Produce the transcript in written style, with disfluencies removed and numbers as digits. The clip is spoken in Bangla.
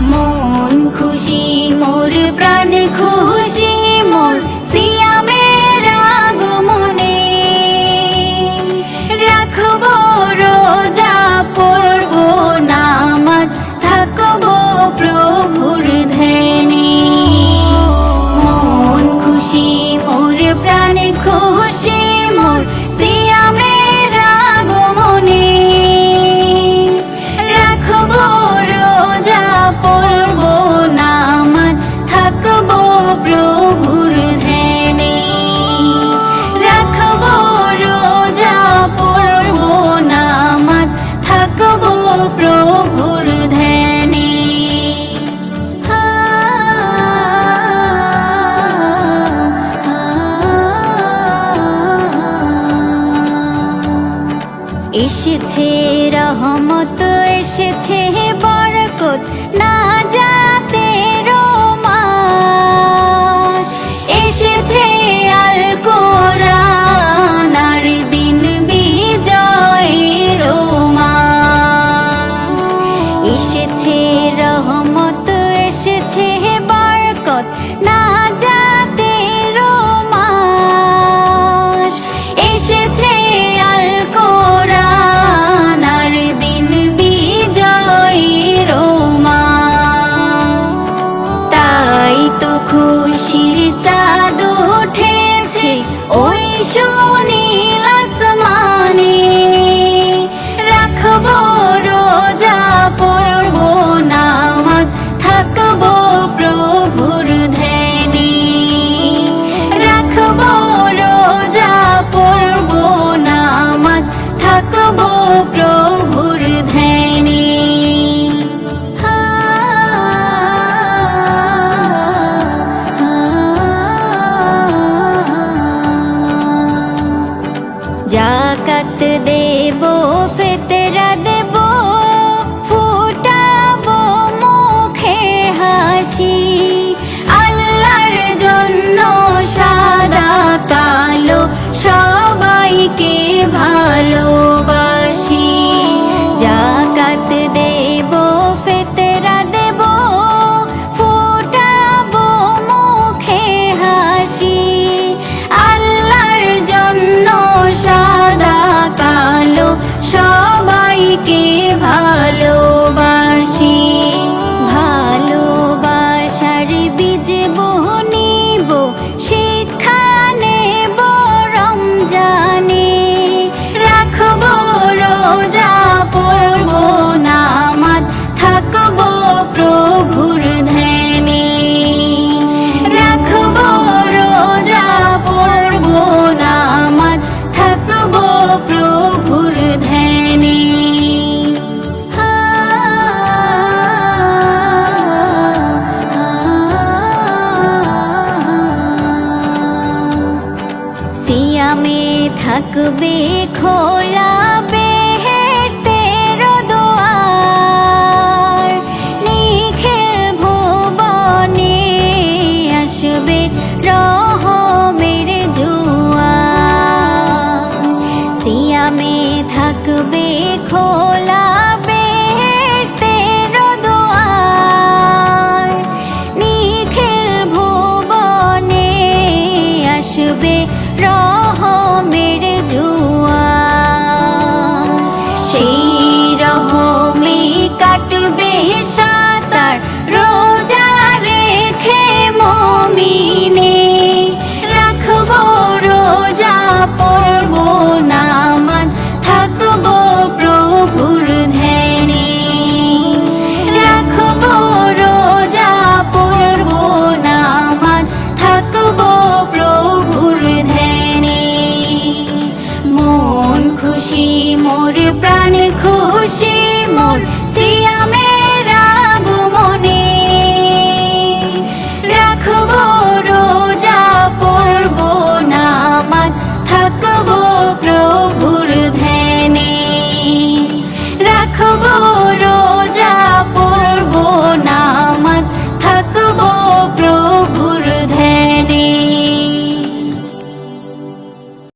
মন খুশি মোর প্রাণ খুশি মোর সিয়ামের আগমনে, রাখবো রোজা পড়বো নামাজ থাকবো প্রভুর ধ্যানে। মন খুশি মোর প্রাণ খুশি মোর সিয়ামের আগমনে, রাখবো রোজা পড়বো নামাজ থাকবো প্রভুর ধ্যানে। রাখবো রোজা পড়বো নামাজ থাকবো প্রভুর ধ্যানে। এসেছে রহমত এসেছে বরকত নাজাতের মাস, এসেছে আল কোরআন আর দিন বিজয়ের মাস। এসেছে রহমত এসেছে বরকত নাজাতের মাস, এসেছে আল কোরআন আর দিন বিজয়ের মাস। তাই তো খুশির চাঁদ উঠেছে ওই সুনীল আসমানে, রাখবো রোজা পড়বো নামাজ থাকবো প্রভুর ধ্যানে। রাখবো রোজা পড়বো নামাজ থাকবো প্রভুর ধ্যানে। জাকাত দেব ফিতরা দেব ফুটাবো মুখে হাসি, আল্লাহর জন্য সাদা কালো সবাইকে ভালোবাসি। জাকাত দেব ফিতরা দেব ফুটাবো মুখে হাসি, আল্লাহর জন্য সাদা কালো সবাইকে ভালোবাসি। ভালোবাসার বীজ বুনিব শিক্ষা নেব রমজানে, রাখবো রোজা পড়বো নামাজ থাকবো প্রভুর ধ্যানে। রাখবো রোজা পড়বো নামাজ থাকবো প্রভুর ধ্যানে। সিয়ামে থাকবে খোলা বেহেশতের দুয়ার, নিখিল ভুবনে আসবে রহমের জোয়ার। সিয়ামে থাকবে খোলা বেহেশতের দুয়ার, নিখিল ভুবনে আসবে রহমের জোয়ার। সেই রহমে কাটবে সাতার রোজা রেখে মুমিনে, রাখবো রোজা পড়বো নামাজ থাকবো প্রভুর ধ্যানে। রাখবো রোজা পড়বো নামাজ থাকবো প্রভুর ধ্যানে। মন খুশি মোর প্রাণ খুশি মোর সিয়ামে